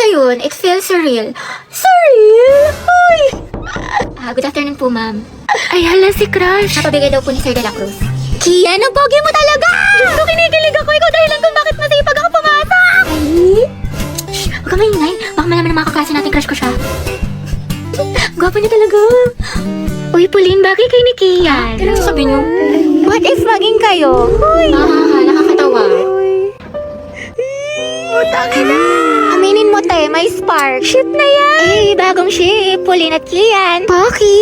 yun. It feels surreal. Surreal? Hoy! Good afternoon po, ma'am. Ay, hala si Crush. Napabigay daw po ni Sir De La Cruz. Kian, ang pogi mo talaga! Gusto kinikilig ako. Ikaw dahilan kung bakit masipag ako pumasok! Ay! Shh! Huwag ka maingay. Baka malaman ng mga kaklase natin crush ko siya. Gwapo niya talaga. Uy, Pauline, bagay kay ni Kian. Ano sabi niyo? What if maging kayo? Hoy! Nakakatawa. Utangin na! Aminin mo, te, may spark. Ship na yan! Eh, bagong ship. Pauline at Kian. Poki!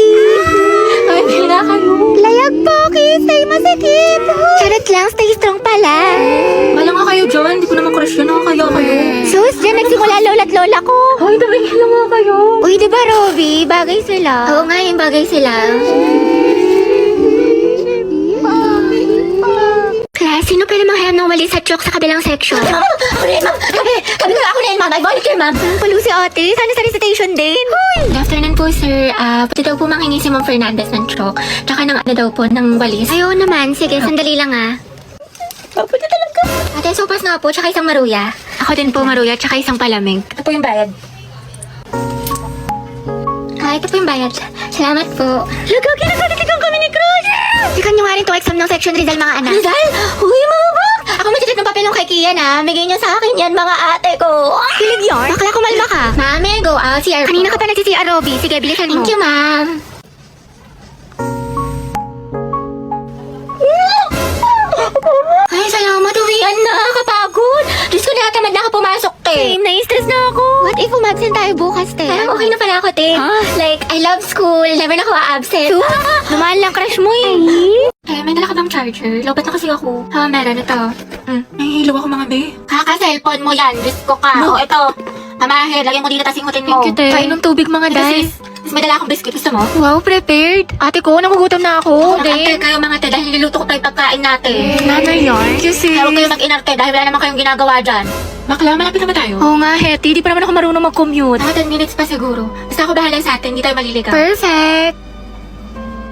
Ay, pila kayo. Layag, Poki! Stay masikip! Charot lang, stay strong pala. Wala nga kayo dyan, hindi ko naman crush yun, nakakaya kayo. Sus, dyan nagsimula lola't lola ko. Ay, tabingin lang nga kayo. Uy, di ba, Robby? Bagay sila. Oo nga, yung bagay sila. Class, sino pala manghayam ng walis at chok sa kabilang section? Ako na yun, ma'am. Sabi ko ako na yun, ma'am. I volunteer, ma'am. Palo si ate. Sana sa recitation din. Hoy! Good afternoon po, sir. Pwede daw po manghingi si Ma'am Fernandez ng chok. Tsaka ng ano daw po, ng walis. Ayaw naman. Sige, sandali lang ah. Gwapo niya talaga. Ate, sopas nga po, tsaka isang maruya. Ako din po, Maruya, tsaka isang palamig. Ito po yung bayad. Ito po yung bayad. Salamat po. Lagagi, nagkakatigang kami ni Crush! Sikan nyo nga rin to exam ng section Rizal, mga anak. Rizal? Uy, mga bak! Ako magsisit ng papel ng kay Kian, ha? Bigay niyo sa akin yan, mga ate ko. Kilig yarn? Bakla, kumalma ka. Mami, go out. CR po. Kanina ka pa nagsisi-CR, Robby. Sige, bilisan mo. Thank you, ma'am. Ay, salamat. Uwian na. Kapagod. Diyos ko, nakatamad na ako pumasok, te. Same, nai-stress na ako. What if umabsent tayo bukas, te? Parang okay na pala ako, te. Huh? Like, I love school. Never na ako a-absent. Lumaan lang crush mo eh. Eh, may dala ka bang charger? Lobat na kasi ako. Meron ito. Nahihilo ako mga be. Kaka-cellphone mo yan. Diyos ko ka. No. Ito. Mamahe, lagyan mo dito, tas ingutin mo. Thank you, te. Painom tubig mga Ito, sis. Mas may dala akong biscuit. Gusto mo? Wow, prepared. Ate ko, nagugutom na ako. Mag-antay kayo mga te dahil niluto ko pa yung pagkain natin. Nanay yarn. Kasi... Kaya huwag kayo mag-inarte dahil wala naman kayong ginagawa dyan. Bakla, malapit na ba tayo? Oo nga, Hetty. Di pa naman ako marunong mag-commute. Mga 10 minutes pa siguro. Basta ako bahala sa atin, hindi tayo maliligaw. Perfect.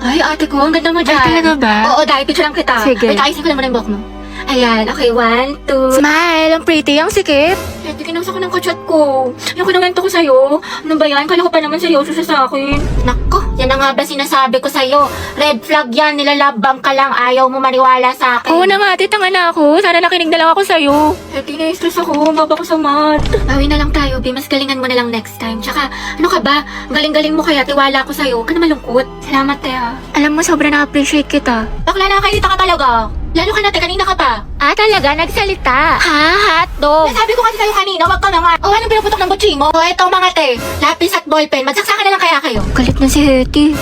Ay, ate ko, ang ganda mo dyan. Ay, talaga ba? Oo, dahil picture lang kita. Sige. Wait, ayusin ko lang muna yung buhok mo. Ayan, okay, 1, 2... Smile, ang pretty, ang sikip. Ate, kinausa ko ng kachat ko. Yung kinawento ko sa'yo. Ano ba yan? Kala ko pa naman seryoso siya sa akin. Nako, yan na nga ba sinasabi ko sa'yo? Red flag yan, nilalabang ka lang. Ayaw mo maniwala sa akin. Oo na nga, ate, tanga na ako. Sana nakinig na lang ako sa'yo. Ate, na-stress ako. Baba ko sa mat. Bawi na lang tayo, Bi. Mas galingan mo na lang next time. Tsaka, ano ka ba? Ang galing-galing mo kaya. Tiwala ko sa'yo. Ka na malungkot. Salamat, Tea. Alam mo, sobra na-appreciate kita. Bakla na kayo ka talaga. Lalo ka na, kanina ka pa. Talaga, nagsalita. Ha? Hotdog? Sabi ko kasi sa'yo kanina, wag ka na nga. O, anong pinuputok ng butchi mo? O, eto mga te. Lapis at ballpen. Magsaksakan na lang kaya kayo. Galit na si Hetty.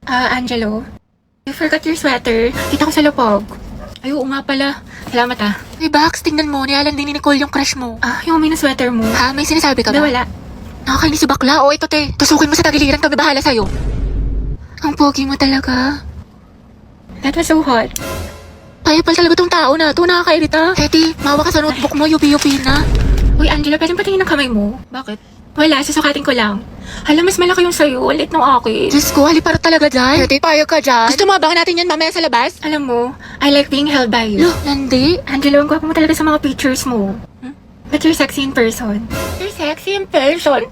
Angelo. You forgot your sweater. Kita ko sa lupog. Ay, oo nga pala. Salamat Hey, Bax, tingnan mo. Nialan din ni Nicole yung crush mo. Yung may na sweater mo. May sinasabi ka ba? Wala. Nakakainis si bakla. O, ito te. Tusukin mo sa tagiliran. Kami bahala sa'yo. Ang pogi mo talaga. That was so hot. Tayo pala talaga tong tao na ito. Nakakairita. Hetty, mawa ka sa notebook mo. Yupi-yupi na. Uy, Angela, pwedeng patingin ng kamay mo. Bakit? Wala, susukatin ko lang. Hala, mas malaki yung sa'yo. Ulit nung akin. Diyos ko, halipara talaga dyan. Hetty, payag ka dyan. Gusto mo abangan natin yan mamaya sa labas? Alam mo, I like being held by you. Lo, Nandi? Angela, ang gwapo mo talaga sa mga pictures mo. But you're sexy in person. You're sexy in person?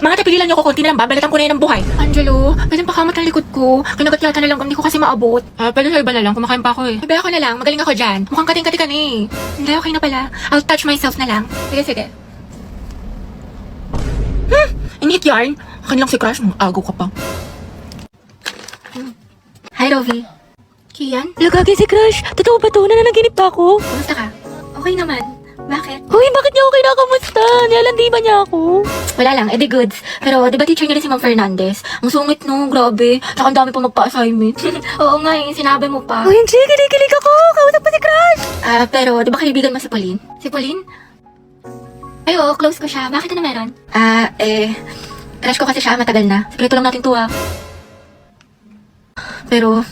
Mga tapigilan niyo ko, konti na lang, babalikan ko na yan ang buhay. Angelo, pwede pakamot ang likod ko. Kinagat yata na lang, hindi ko kasi maabot. Pwede sa iba na lang, kumakain pa ako eh. Iba ako na lang, magaling ako dyan. Mukhang kating-kati ka na eh. Hindi, okay na pala. I'll touch myself na lang. Sige. Inhit yarn? Akin lang si crush mo, agaw ka pa. Hi, Rovi. Kian? Lagagi si crush, totoo ba to? Nananaginip pa ako? Kumusta ka? Okay naman. Bakit? Hoy, bakit niya ako kinakamusta? Nialandi ba niya ako? Wala lang, edi goods. Pero, di ba teacher niya rin si Ma'am Fernandez? Ang sungit no, grabe. Tsaka ang dami pa magpa-assignment. Oo nga, sinabi mo pa. Hoy, hindi, kinikilig ako. Kausap pa si crush. Pero, di ba kaibigan mo si Pauline? Si Pauline? Ay, oo, close ko siya. Bakit ano meron? Crush ko kasi siya, matagal na. Sikreto lang natin to Pero,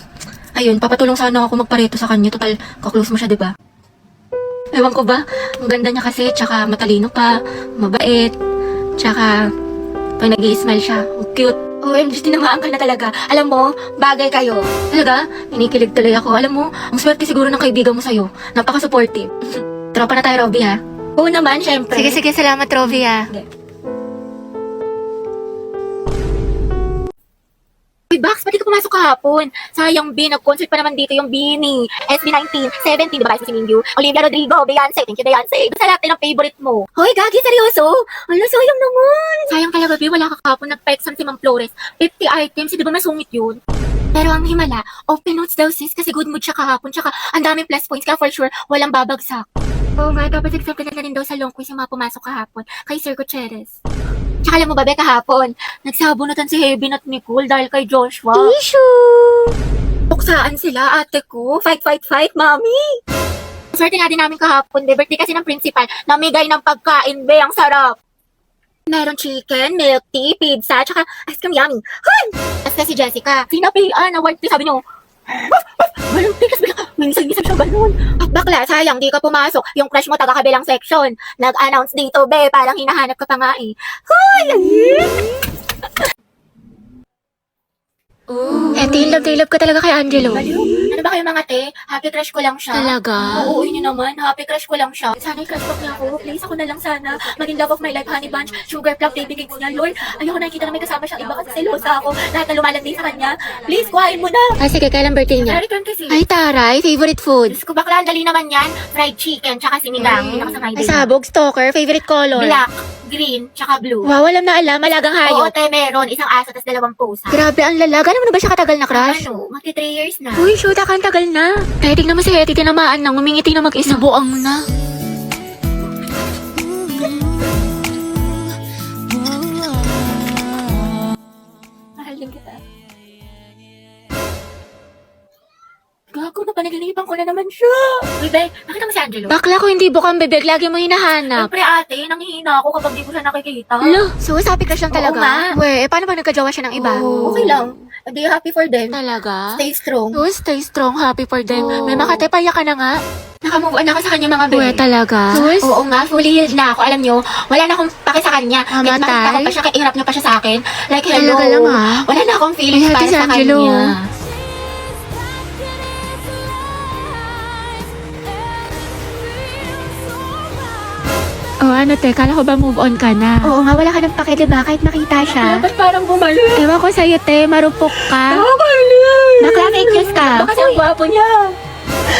ayun, papatulong sana ako magpareto sa kanya. Total, kaklose mo siya, di ba? Ewan ko ba, ang ganda niya kasi, tsaka matalino pa, mabait, tsaka pag nag-i-smile siya, ang cute. OMG, tinamaan ka na talaga. Alam mo, bagay kayo. Talaga, kinikilig tuloy ako. Alam mo, ang swerte siguro ng kaibigan mo sa'yo. Napaka-supportive. Tropa na tayo, Robby, ha? Oo naman, syempre. Sige, salamat, Rovi, ah. Uy, Bax, ba't di ka pumasok kahapon? Sayang, B, nag-concert pa naman dito yung Bini. SB19, 17, diba si Mingyu? Olivia Rodrigo, Beyonce, thank you, Beyonce. Basta lahat ng favorite mo. Hoy, Gagi, seryoso? Ano, sayang naman. Sayang talaga, B, wala ka kahapon. Nagpa-exam si Ma'am Flores. 50 items, di ba masungit yun? Pero ang himala, open notes daw sis kasi good mood siya kahapon. Tsaka ang daming plus points kaya for sure walang babagsak. Oo nga, dapat accepted na rin daw sa long quiz yung mga pumasok kahapon kay Sir Gutierrez. Tsaka alam mo ba, Be, kahapon, nagsabunutan si Heaven at Nicole dahil kay Joshua. Issue! Tuksaan sila, ate ko. Fight, mami. Swerte nga din namin kahapon, Be. Birthday kasi ng principal. Namigay ng pagkain, Be. Ang sarap. Meron chicken, milk tea, pizza, tsaka ice cream yummy. Hoy! Tapos si Jessica. Sinapian, award tea, sabi nyo. Walang tikas, minsan siya ganun. At bakla, sayang, di ka pumasok. Yung crush mo taga-kabilang section. Nag-announce dito, Be. Parang hinahanap ka pa nga eh. Hoy! Ate, love ka talaga kay Angelo. Ano ba kayo mga te? Happy crush ko lang siya. Talaga? Oo, yun yun naman. Happy crush ko lang siya. Sana i-crush back niya ako. Please, ako na lang sana. Maging love of my life, honey bunch, sugar plum, baby cakes niya. Lord, ayoko nakikita na may kasama siyang iba kasi selosa ako. Lahat na lumalandi sa kanya. Please, kuhain mo na. Ay, sige, kailan birthday niya? February 26. Ay, taray, favorite food. Diyos ko, bakla, ang dali naman yan. Fried chicken, tsaka sinigang. Yun ako sa Ay, sabog, stalker, favorite color. Black, green, tsaka blue. Wow, alam na alam, malagang Oo, hayop. te, meron. Isang aso, tas 2 pusa. Grabe, ang lalaga. Ano ba siya katagal na crush? Ano, magti 3 years na. Uy, shoot, ang tagal na. Kaya tignan mo si Hetty, tinamaan nang umingiti na mag-isa. Nabuang na. Mahal din kita. Gago na, panaginipan ko na naman siya. Uy, Be, nakita mo si Angelo? Bakla ko hindi bukang bebek, lagi mo hinahanap. Siyempre ate, nanghihina ako kapag di ko siya nakikita. Lo, so sabi crush lang Oo talaga? nga. Weh, paano ba nagkajowa siya ng iba? Okay lang. Be happy for them. Talaga? Stay strong. Oh, stay strong, happy for them. Oo. May makatepaya ka na nga. Nakamove on ako sa kanya mga be. Weh, talaga? Oo nga, fully healed na ako. Alam nyo, wala na akong pake sa kanya. Kahit Mamatay? makita ko pa siya, kahit iharap niya pa siya sa akin. Like, hello. Talaga lang, ah. Wala na akong feelings Ay, para Ate sa Angelo. kanya. Oh, ano te, kala ko ba move on ka na? Oo nga, wala ka ng pake, diba? Kahit makita siya. Ba't parang bumalik? Ewan ko sa'yo te, marupok ka. Bakla, fake news ka. Baka ang gwapo niya.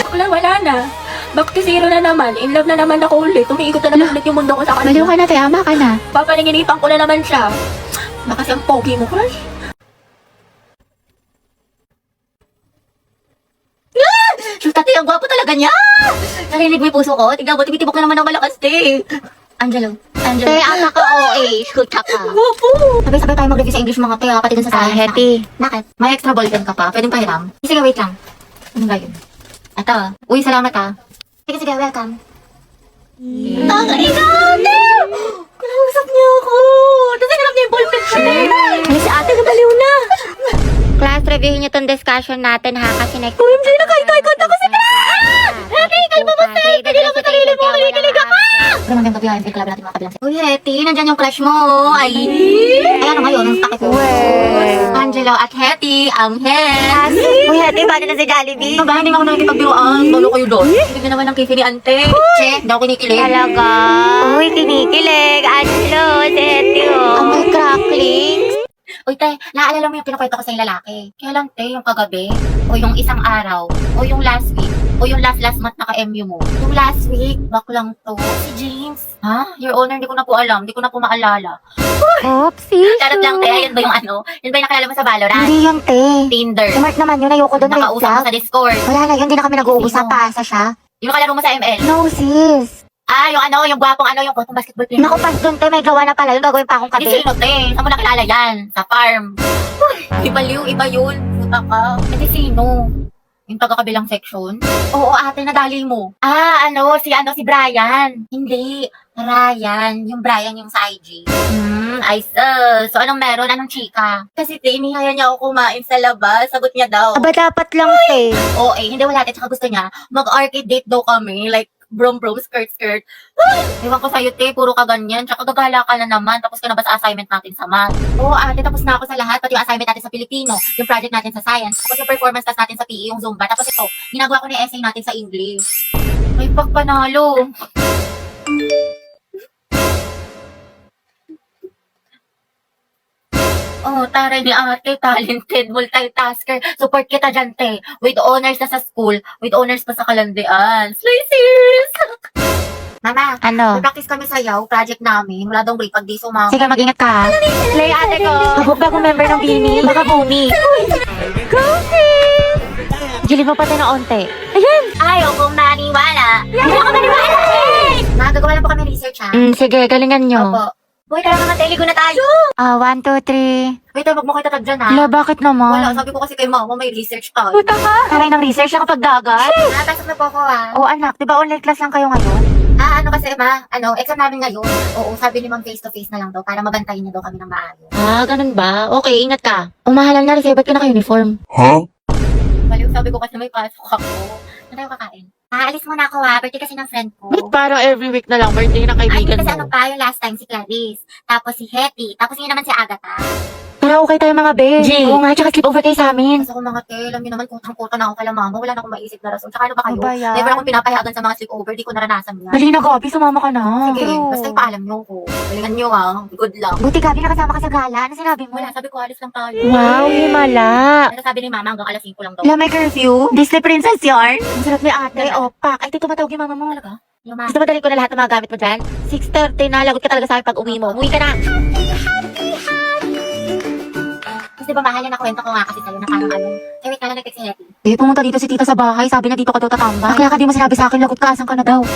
Wala na. Back to zero na naman. In love na naman ako ulit. Umiikot na naman ulit yung mundo ko sa kanya. Baliw ka na, tama ka na. Papaninginipan ko na naman siya. Baka siyang pogi mo, crush. Shoot, ate, ang gwapo talaga niya! Narinig mo yung puso ko? Tignan mo, tumitibok na naman ng malakas, te. Angelo. Te, ama ka OA. Shoot ka pa. Gwapo! Sabay-sabay tayo mag-review sa English mga te, pati dun sa science. Hetty. Bakit? May extra ballpen ka pa. Pwedeng pahiram. Sige, wait lang. Ano ba yun? Ito. Uy, salamat ah. Sige, welcome. Ang inate! Kinausap niya ako! Tapos hinarap niya yung ballpen ko. Ay, si ate, nabaliw na. Class, reviewin niyo tong discussion natin ha, kasi next... OMG, nakaitay-kanta ko si Hetty, kalma mo sa Hindi lang mo sarili mo, kinikilig ako! Pero magandang gabi, yung club natin mga kabilang. Uy, Hetty, nandyan yung crush mo. Ay, ano ngayon, ang takip ko. Angelo at Hetty, ang head. Uy, ate, paano na si Jollibee? Ba, hindi nga ako nakikipagbiruan. Balo kayo doon. Hindi naman ng kifi ni ante. Che, hindi ako kinikilig. Talaga? Uy, kinikilig. Ano, si Hetty, oh. Ang may cracklings. Uy, te, naaalala mo yung kinukwento ko sa yung lalaki. Kaya lang, te, yung kagabi, o yung isang araw, o yung last week, o yung last month naka-MU mo. Yung last week, baklang to, si James. Ha? Your Honor, hindi ko na po alam. Hindi ko na po maalala. Oopsie. Charot lang, te. Yun ba yung ano? Yun ba yung nakalala mo sa Valorant? Hindi yan, te. Tinder. Smart naman yun. Ayoko doon, red Nakausap mo flag. sa Discord. Wala na yun, hindi na kami nag-uusap. Sino? Paasa siya. Yung nakalaro mo sa ML. No, sis. Ah, yung ano, yung gwapong ano, yung gwapong basketball player. Naku, pas doon, te. May gawa na pala. Yung gagawin pa akong Hindi kape. sino, te. Saan mo nakilala yan? Sa farm. Iba yun, iba yun. Puta ka. Hindi sino? Yung taga-kabilang section? Oo, ate, nadali mo. Ah, si Brian. Hindi, Ryan. Yung Brian yung sa IG. I so anong meron? Anong chika? Kasi te, inihaya niya ako kumain sa labas. Sagot niya daw. Aba, dapat lang, te. Oo, hindi wala. At saka gusto niya, mag-arcade date daw kami. Like, brom, skirt. Ewan ko sa'yo, te, puro ka ganyan. Tsaka gagala ka na naman. Tapos ka na ba sa assignment natin sa math? Oo, ate, tapos na ako sa lahat. Pati yung assignment natin sa Filipino, yung project natin sa science, tapos yung performance task natin sa PE, yung Zumba. Tapos ito, ginagawa ko na yung essay natin sa English. May pagpanalo. Oh, taray ni ate, talented, multitasker. Support kita dyan, te. With honors na sa school, with honors pa sa kalandian. Slay sis! Mama, Ano? practice kami sayaw, project namin. Mula daw break pag di sumama. Sige, mag-ingat ka. Slay ate ko! Habog bagong member ng Bini. Baka bumi. Gilid mo pa tayo ng onte. Ayaw kong maniwala. Ayaw kong maniwala! Ma, gagawa lang po kami research, ha? Sige, galingan nyo. Opo. Boy, tara mga teligo na tayo. 1, 2, 3. Wait, wag mo kayo tatag dyan, ha? Hala, bakit naman? Wala, sabi ko kasi kay mama, may research tayo. Puta ka. Taray ng research na kapag dagat. Pasok na po ako, ha? Oo, anak. Di ba online class lang kayo ngayon? Ano kasi, ma? Exam namin ngayon. Oo, sabi ni ma'am face-to-face na lang daw para mabantayin niya daw kami ng maayos. Ganun ba? Okay, ingat ka. Umahalal na rin sa'yo. Ba't ka naka-uniform? Baliw, sabi ko kasi may pasok ako. Na tayo kakain? Aalis muna ako, ha? Birthday kasi ng friend ko. Parang every week na lang birthday ng Ay, kaibigan kasi mo. ano pa, yung last time si Clarice. Tapos si Hetty. Tapos yun naman si Agatha. Tara, okay tayo mga be. Oo nga, tsaka sleepover kayo sa amin. Kasi ako mga te, alam niyo naman, kutang-kuta na ako kala mama. Wala na akong maisip na rason. Tsaka ano ba kayo? Ano ba yan? Never akong pinapayagan sa mga sleepover. Di ko naranasan yan. Dali na, Gabi. Sumama ka na. Sige, basta ipaalam niyo ko. Galingan niyo, ha? Good luck. Buti, Gabi, nakasama ka sa gala. Ano sinabi mo? Wala, sabi ko, alis lang tayo. Wow, himala. Pero sabi ni mama, hanggang alas 5 lang daw. Wala, may curfew. Disney Princess yarn. Ang sarap ni ate. Pak. Ay, tumatawag yung mama mo. Talaga? Yung mama. Gusto mo dalhin ko na lahat ng mga gamit mo dyan? 6:30 na. Lagot ka talaga sa akin pag uwi mo. Umuwi ka na. Kasi diba mahal yan na kwento ko nga kasi sa'yo na parang ano. Eh, wait ka lang, nag-text si Hetty. Pumunta dito si tita sa bahay. Sabi na dito ka daw tatambay. Kaya ka di mo sinabi sa akin. Lagot ka. Asan ka na daw?